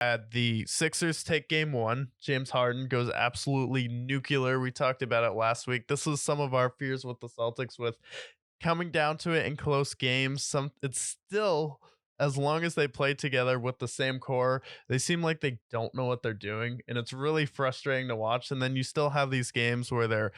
The Sixers take game one. James Harden goes absolutely nuclear. We talked about it last week. This was some of our fears with the Celtics with coming down to it in close games. It's still, as long as they play together with the same core, they seem like they don't know what they're doing, and it's really frustrating to watch. And then you still have these games where they're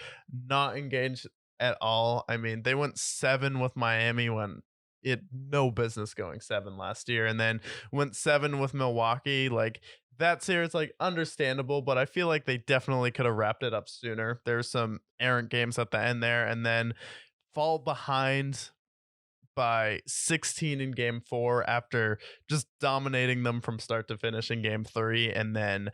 not engaged at all. I mean, they went 7 with Miami when it no business going 7 last year, and then went 7 with Milwaukee. Like, that series, like, understandable, but I feel like they definitely could have wrapped it up sooner. There's some errant games at the end there, and then fall behind by 16 in game 4 after just dominating them from start to finish in game 3. And then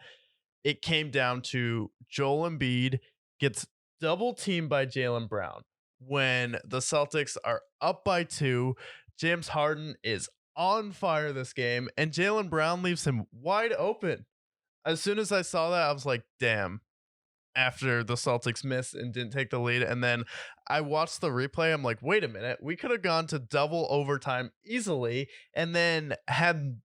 it came down to Joel Embiid gets double teamed by Jaylen Brown when the Celtics are up by 2. James Harden is on fire this game, and Jaylen Brown leaves him wide open. As soon as I saw that, I was like, damn. After the Celtics missed and didn't take the lead, and then I watched the replay, I'm like, wait a minute, we could have gone to double overtime easily, and then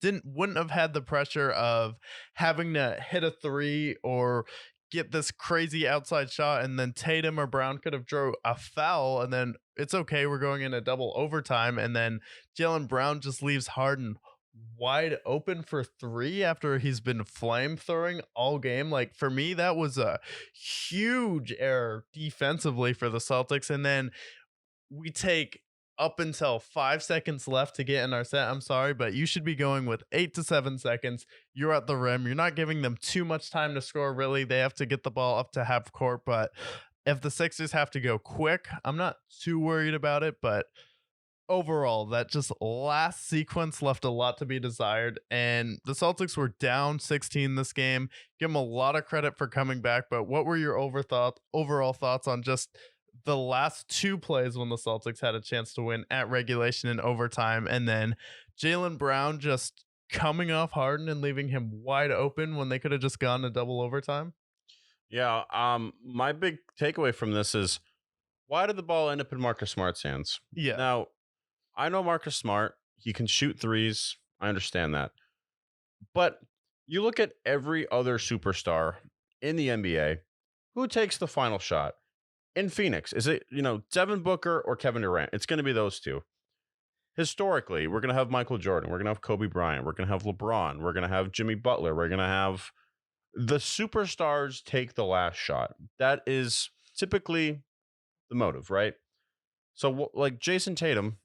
wouldn't have had the pressure of having to hit a 3 or get this crazy outside shot, and then Tatum or Brown could have drew a foul, and then it's okay, we're going into double overtime, and then Jaylen Brown just leaves Harden wide open for 3 after he's been flamethrowing all game. Like, for me, that was a huge error defensively for the Celtics. And then we take up until 5 seconds left to get in our set. I'm sorry, but you should be going with 8 to 7 seconds. You're at the rim. You're not giving them too much time to score, really. They have to get the ball up to half court. But if the Sixers have to go quick, I'm not too worried about it. But overall, that just last sequence left a lot to be desired, and the Celtics were down 16 this game. Give them a lot of credit for coming back, but what were your overall thoughts on just the last 2 plays when the Celtics had a chance to win at regulation and overtime, and then Jaylen Brown just coming off Harden and leaving him wide open when they could have just gone to double overtime? Yeah, my big takeaway from this is, why did the ball end up in Marcus Smart's hands? Yeah. Now, I know Marcus Smart. He can shoot threes. I understand that. But you look at every other superstar in the NBA, who takes the final shot? In Phoenix, is it, Devin Booker or Kevin Durant? It's going to be those two. Historically, we're going to have Michael Jordan. We're going to have Kobe Bryant. We're going to have LeBron. We're going to have Jimmy Butler. We're going to have the superstars take the last shot. That is typically the motive, right? So, like Jason Tatum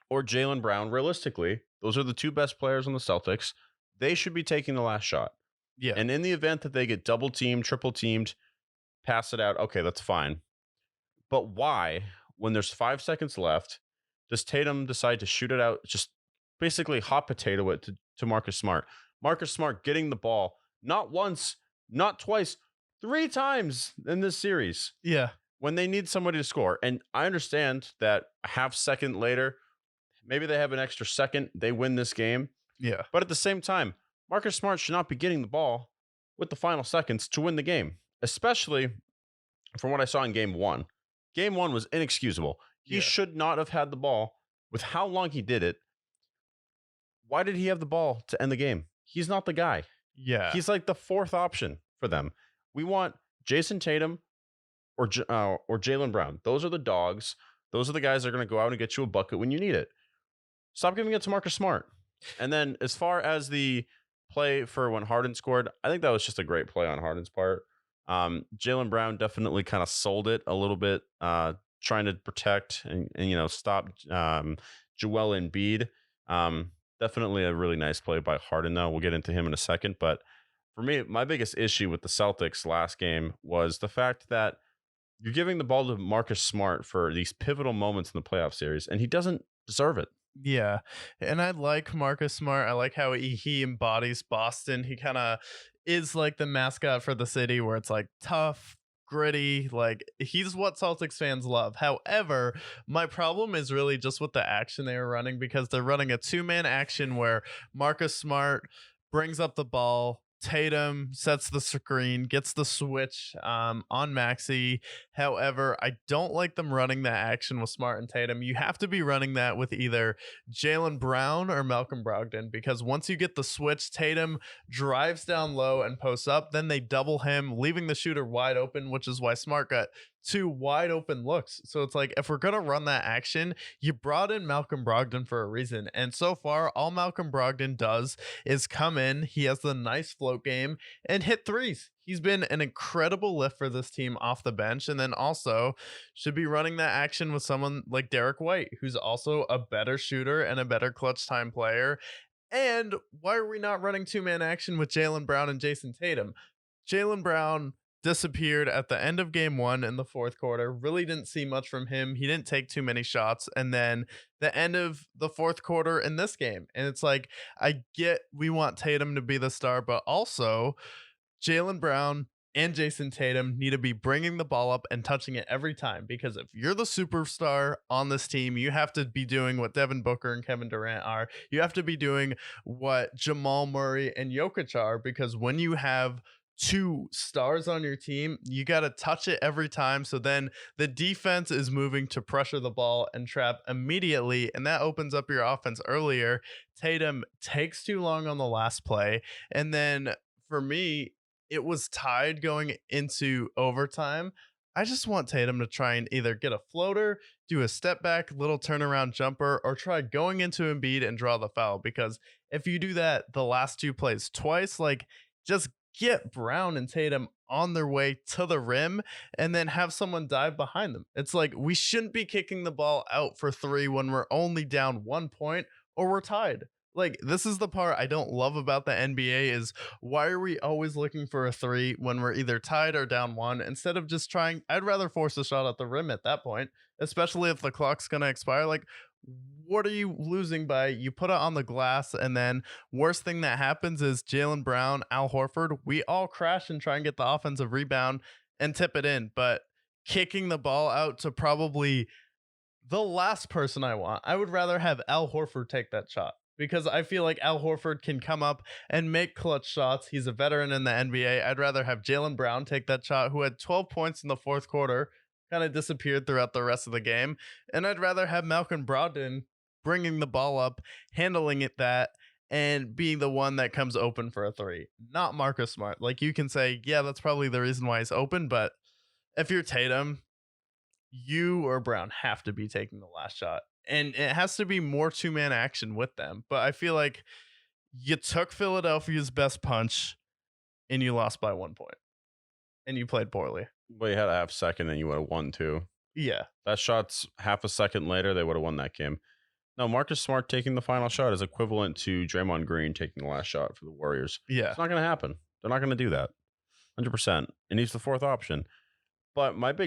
or Jaylen Brown, realistically, those are the 2 best players on the Celtics. They should be taking the last shot. Yeah. And in the event that they get double teamed, triple teamed, pass it out, okay, that's fine. But why, when there's 5 seconds left, does Tatum decide to shoot it out, just basically hot potato it to Marcus Smart? Marcus Smart getting the ball not once, not twice, 3 times in this series. Yeah. When they need somebody to score. And I understand that a half second later, maybe they have an extra second, they win this game. Yeah. But at the same time, Marcus Smart should not be getting the ball with the final seconds to win the game, especially from what I saw in game 1. Game 1 was inexcusable. He should not have had the ball with how long he did it. Why did he have the ball to end the game? He's not the guy. Yeah. He's like the 4th option for them. We want Jason Tatum or Jaylen Brown. Those are the dogs. Those are the guys that are going to go out and get you a bucket when you need it. Stop giving it to Marcus Smart. And then as far as the play for when Harden scored, I think that was just a great play on Harden's part. Jaylen Brown definitely kind of sold it a little bit, trying to protect and stop Joel Embiid. Definitely a really nice play by Harden, though. We'll get into him in a second. But for me, my biggest issue with the Celtics last game was the fact that you're giving the ball to Marcus Smart for these pivotal moments in the playoff series, and he doesn't deserve it. Yeah. And I like Marcus Smart. I like how he embodies Boston. He kind of is like the mascot for the city, where it's like tough, gritty. Like, he's what Celtics fans love. However, my problem is really just with the action they were running, because they're running a 2-man action where Marcus Smart brings up the ball, Tatum sets the screen, gets the switch on Maxi. However, I don't like them running that action with Smart and Tatum. You have to be running that with either Jaylen Brown or Malcolm Brogdon, because once you get the switch, Tatum drives down low and posts up. Then they double him, leaving the shooter wide open, which is why Smart got two wide open looks. So it's like, if we're going to run that action, you brought in Malcolm Brogdon for a reason. And so far, all Malcolm Brogdon does is come in. He has the nice float game and hit threes. He's been an incredible lift for this team off the bench. And then also should be running that action with someone like Derek White, who's also a better shooter and a better clutch time player. And why are we not running two-man action with Jaylen Brown and Jason Tatum? Jaylen Brown disappeared at the end of game one in the fourth quarter. Really didn't see much from him. He didn't take too many shots. And then the end of the fourth quarter in this game. And it's like, I get we want Tatum to be the star, but also Jaylen Brown and Jason Tatum need to be bringing the ball up and touching it every time, because if you're the superstar on this team, you have to be doing what Devin Booker and Kevin Durant are. You have to be doing what Jamal Murray and Jokic are, because when you have two stars on your team, you got to touch it every time. So then the defense is moving to pressure the ball and trap immediately, and that opens up your offense earlier. Tatum takes too long on the last play, and then for me, it was tied going into overtime. I just want Tatum to try and either get a floater, do a step back, little turnaround jumper, or try going into Embiid and draw the foul. Because if you do that the last two plays twice, like, just get Brown and Tatum on their way to the rim and then have someone dive behind them. It's like, we shouldn't be kicking the ball out for three when we're only down 1 point or we're tied. Like, this is the part I don't love about the NBA is, why are we always looking for a three when we're either tied or down one, instead of just trying? I'd rather force a shot at the rim at that point, especially if the clock's going to expire. Like, what are you losing by? You put it on the glass, and then worst thing that happens is Jaylen Brown, Al Horford, we all crash and try and get the offensive rebound and tip it in. But kicking the ball out to probably the last person I would rather have Al Horford take that shot, because I feel like Al Horford can come up and make clutch shots. He's a veteran in the NBA. I'd rather have Jaylen Brown take that shot, who had 12 points in the fourth quarter, kind of disappeared throughout the rest of the game. And I'd rather have Malcolm Brogdon bringing the ball up, handling it and being the one that comes open for a three, not Marcus Smart. Like, you can say, yeah, that's probably the reason why he's open, but if you're Tatum, you or Brown have to be taking the last shot. And it has to be more two-man action with them. But I feel like you took Philadelphia's best punch and you lost by 1 point. And you played poorly. Well, you had a half second and you would have won too. Yeah. That shot's half a second later, they would have won that game. No, Marcus Smart taking the final shot is equivalent to Draymond Green taking the last shot for the Warriors. Yeah. It's not going to happen. They're not going to do that. 100%. And he's the fourth option. But my big